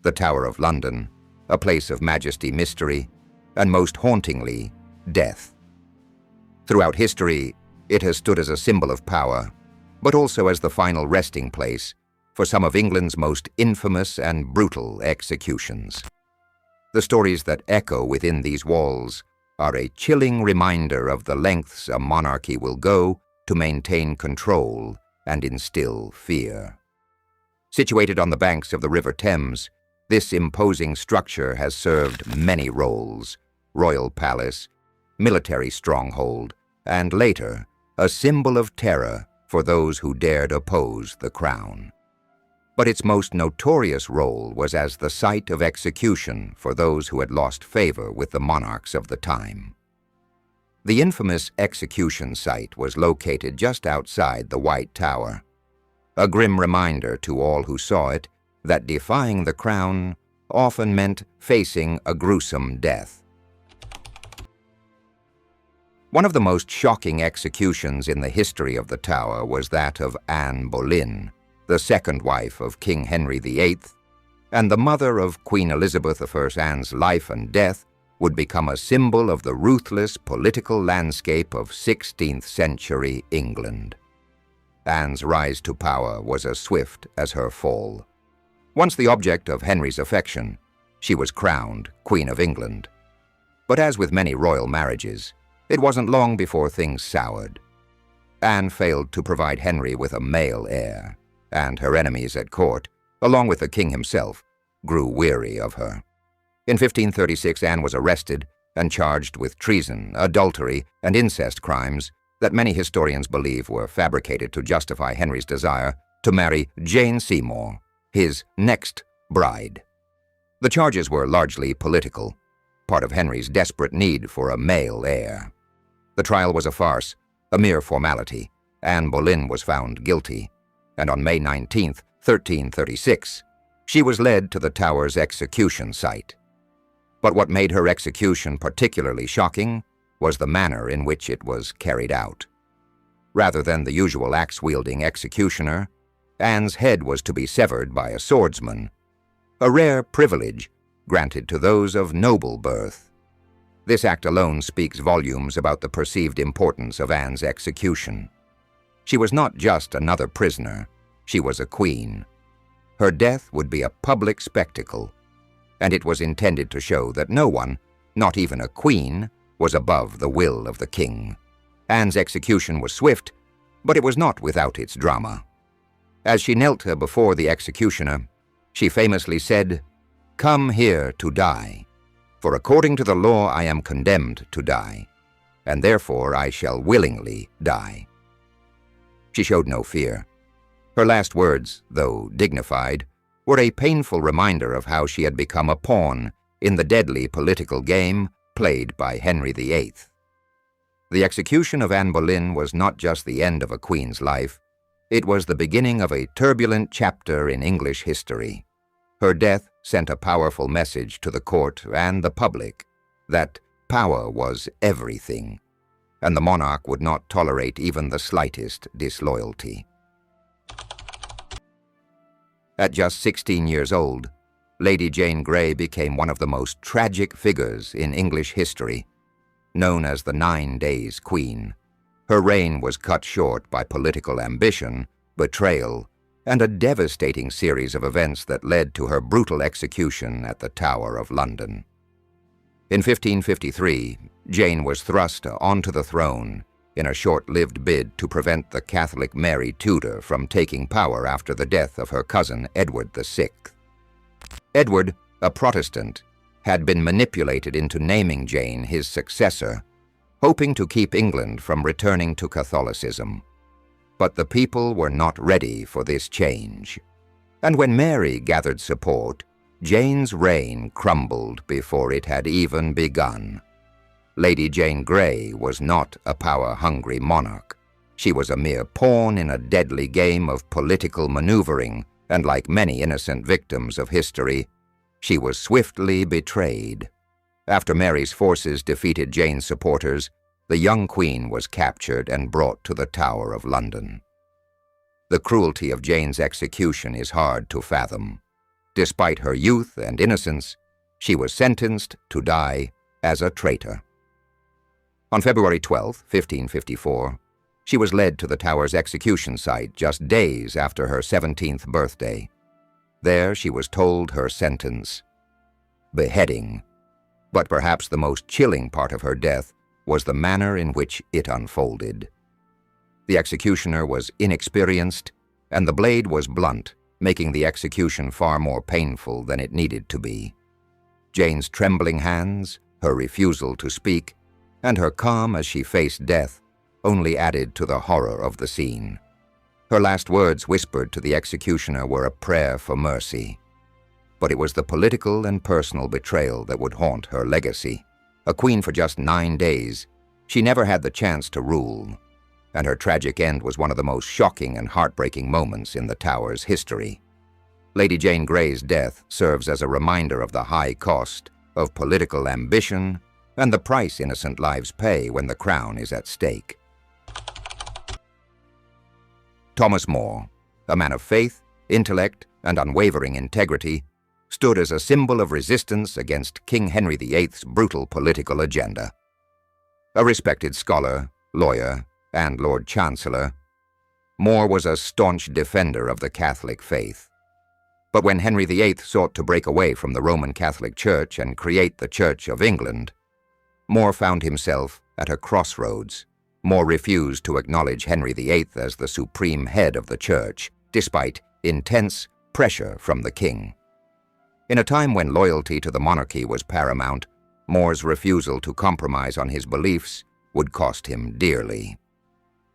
the Tower of London, a place of majesty, mystery, and most hauntingly, death. Throughout history, it has stood as a symbol of power, but also as the final resting place for some of England's most infamous and brutal executions. The stories that echo within these walls are a chilling reminder of the lengths a monarchy will go to maintain control and instill fear. Situated on the banks of the River Thames, this imposing structure has served many roles: royal palace, military stronghold, and later, a symbol of terror for those who dared oppose the crown. But its most notorious role was as the site of execution for those who had lost favor with the monarchs of the time. The infamous execution site was located just outside the White Tower, a grim reminder to all who saw it that defying the crown often meant facing a gruesome death. One of the most shocking executions in the history of the Tower was that of Anne Boleyn, the second wife of King Henry VIII, and the mother of Queen Elizabeth I. Anne's life and death would become a symbol of the ruthless political landscape of 16th century England. Anne's rise to power was as swift as her fall. Once the object of Henry's affection, she was crowned Queen of England. But as with many royal marriages, it wasn't long before things soured. Anne failed to provide Henry with a male heir, and her enemies at court, along with the king himself, grew weary of her. In 1536, Anne was arrested and charged with treason, adultery, and incest crimes that many historians believe were fabricated to justify Henry's desire to marry Jane Seymour, his next bride. The charges were largely political, part of Henry's desperate need for a male heir. The trial was a farce, a mere formality. Anne Boleyn was found guilty, and on May 19, 1336, she was led to the Tower's execution site. But what made her execution particularly shocking was the manner in which it was carried out. Rather than the usual axe-wielding executioner, Anne's head was to be severed by a swordsman, a rare privilege granted to those of noble birth. This act alone speaks volumes about the perceived importance of Anne's execution. She was not just another prisoner, she was a queen. Her death would be a public spectacle, and it was intended to show that no one, not even a queen, was above the will of the king. Anne's execution was swift, but it was not without its drama. As she knelt before the executioner, she famously said, "Come here to die, for according to the law I am condemned to die, and therefore I shall willingly die." She showed no fear. Her last words, though dignified, were a painful reminder of how she had become a pawn in the deadly political game played by Henry VIII. The execution of Anne Boleyn was not just the end of a queen's life, it was the beginning of a turbulent chapter in English history. Her death sent a powerful message to the court and the public that power was everything, and the monarch would not tolerate even the slightest disloyalty. At just 16 years old, Lady Jane Grey became one of the most tragic figures in English history, known as the 9 Days Queen. Her reign was cut short by political ambition, betrayal, and a devastating series of events that led to her brutal execution at the Tower of London. In 1553, Jane was thrust onto the throne in a short-lived bid to prevent the Catholic Mary Tudor from taking power after the death of her cousin Edward VI. Edward, a Protestant, had been manipulated into naming Jane his successor, hoping to keep England from returning to Catholicism. But the people were not ready for this change. And when Mary gathered support, Jane's reign crumbled before it had even begun. Lady Jane Grey was not a power-hungry monarch. She was a mere pawn in a deadly game of political maneuvering, and like many innocent victims of history, she was swiftly betrayed. After Mary's forces defeated Jane's supporters, the young queen was captured and brought to the Tower of London. The cruelty of Jane's execution is hard to fathom. Despite her youth and innocence, she was sentenced to die as a traitor. On February 12, 1554, she was led to the Tower's execution site just days after her 17th birthday. There she was told her sentence: beheading. But perhaps the most chilling part of her death was the manner in which it unfolded. The executioner was inexperienced, and the blade was blunt, making the execution far more painful than it needed to be. Jane's trembling hands, her refusal to speak, and her calm as she faced death only added to the horror of the scene. Her last words whispered to the executioner were a prayer for mercy. But it was the political and personal betrayal that would haunt her legacy. A queen for just 9 days, she never had the chance to rule, and her tragic end was one of the most shocking and heartbreaking moments in the Tower's history. Lady Jane Grey's death serves as a reminder of the high cost of political ambition and the price innocent lives pay when the crown is at stake. Thomas More, a man of faith, intellect, and unwavering integrity, stood as a symbol of resistance against King Henry VIII's brutal political agenda. A respected scholar, lawyer, and Lord Chancellor, More was a staunch defender of the Catholic faith. But when Henry VIII sought to break away from the Roman Catholic Church and create the Church of England, More found himself at a crossroads. More refused to acknowledge Henry VIII as the supreme head of the Church, despite intense pressure from the king. In a time when loyalty to the monarchy was paramount, More's refusal to compromise on his beliefs would cost him dearly.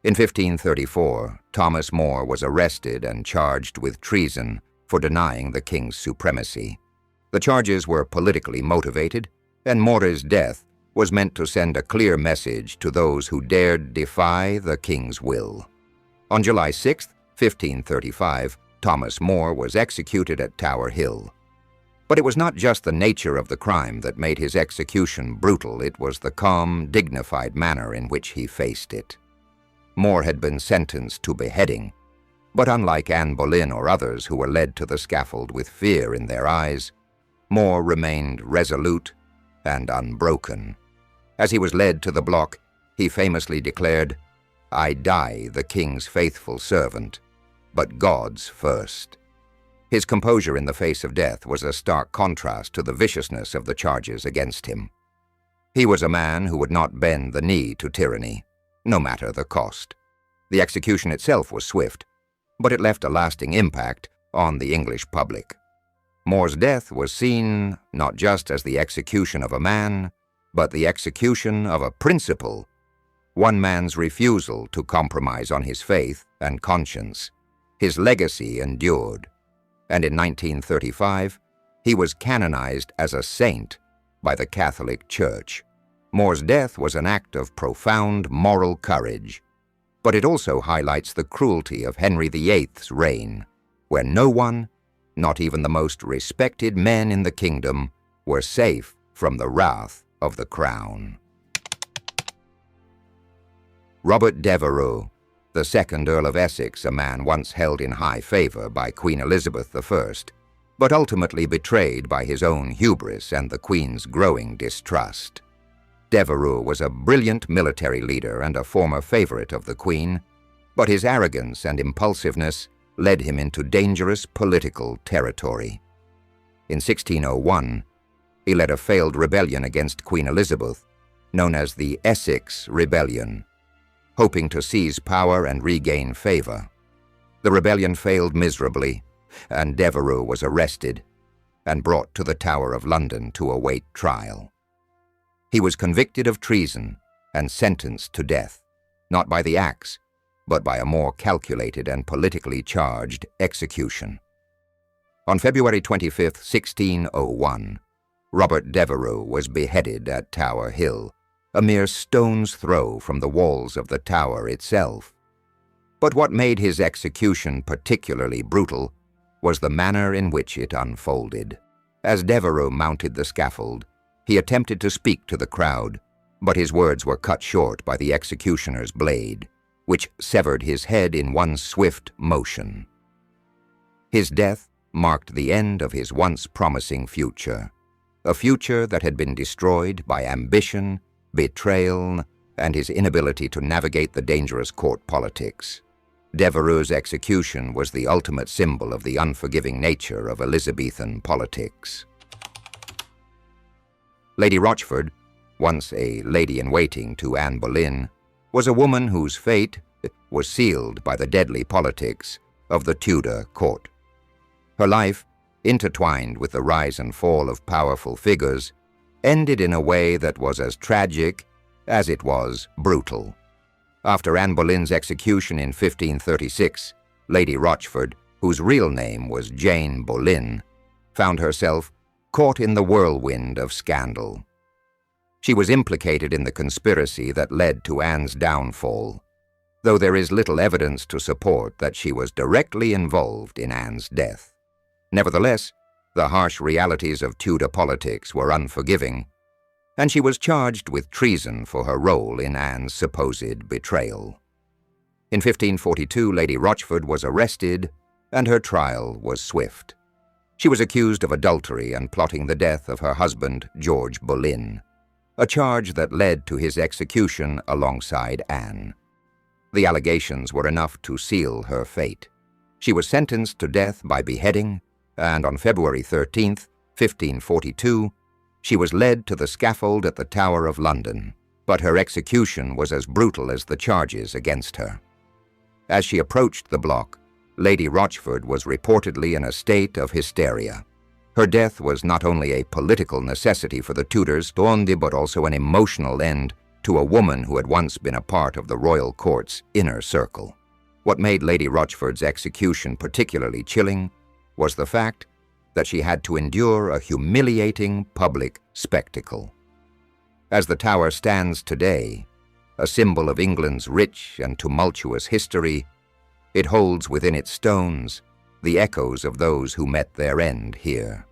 In 1534, Thomas More was arrested and charged with treason for denying the king's supremacy. The charges were politically motivated, and More's death was meant to send a clear message to those who dared defy the king's will. On July 6, 1535, Thomas More was executed at Tower Hill. But it was not just the nature of the crime that made his execution brutal, it was the calm, dignified manner in which he faced it. More had been sentenced to beheading, but unlike Anne Boleyn or others who were led to the scaffold with fear in their eyes, More remained resolute and unbroken. As he was led to the block, he famously declared, "I die the king's faithful servant, but God's first." His composure in the face of death was a stark contrast to the viciousness of the charges against him. He was a man who would not bend the knee to tyranny, no matter the cost. The execution itself was swift, but it left a lasting impact on the English public. More's death was seen not just as the execution of a man, but the execution of a principle, one man's refusal to compromise on his faith and conscience. His legacy endured, and in 1935, he was canonized as a saint by the Catholic Church. More's death was an act of profound moral courage, but it also highlights the cruelty of Henry VIII's reign, where no one, not even the most respected men in the kingdom, were safe from the wrath of the crown. Robert Devereux, the second Earl of Essex, a man once held in high favor by Queen Elizabeth I, but ultimately betrayed by his own hubris and the Queen's growing distrust. Devereux was a brilliant military leader and a former favorite of the Queen, but his arrogance and impulsiveness led him into dangerous political territory. In 1601, he led a failed rebellion against Queen Elizabeth, known as the Essex Rebellion, hoping to seize power and regain favor. The rebellion failed miserably, and Devereux was arrested and brought to the Tower of London to await trial. He was convicted of treason and sentenced to death, not by the axe, but by a more calculated and politically charged execution. On February 25, 1601, Robert Devereux was beheaded at Tower Hill, a mere stone's throw from the walls of the tower itself. But what made his execution particularly brutal was the manner in which it unfolded. As Devereux mounted the scaffold, he attempted to speak to the crowd, but his words were cut short by the executioner's blade, which severed his head in one swift motion. His death marked the end of his once promising future, a future that had been destroyed by ambition, betrayal, and his inability to navigate the dangerous court politics. Devereux's execution was the ultimate symbol of the unforgiving nature of Elizabethan politics. Lady Rochford, once a lady-in-waiting to Anne Boleyn, was a woman whose fate was sealed by the deadly politics of the Tudor court. Her life, intertwined with the rise and fall of powerful figures, ended in a way that was as tragic as it was brutal. After Anne Boleyn's execution in 1536, Lady Rochford, whose real name was Jane Boleyn, found herself caught in the whirlwind of scandal. She was implicated in the conspiracy that led to Anne's downfall, though there is little evidence to support that she was directly involved in Anne's death. Nevertheless, the harsh realities of Tudor politics were unforgiving, and she was charged with treason for her role in Anne's supposed betrayal. In 1542, Lady Rochford was arrested, and her trial was swift. She was accused of adultery and plotting the death of her husband, George Boleyn, a charge that led to his execution alongside Anne. The allegations were enough to seal her fate. She was sentenced to death by beheading, and on February 13, 1542, she was led to the scaffold at the Tower of London, but her execution was as brutal as the charges against her. As she approached the block, Lady Rochford was reportedly in a state of hysteria. Her death was not only a political necessity for the Tudors, but also an emotional end to a woman who had once been a part of the royal court's inner circle. What made Lady Rochford's execution particularly chilling was the fact that she had to endure a humiliating public spectacle. As the Tower stands today, a symbol of England's rich and tumultuous history, it holds within its stones the echoes of those who met their end here.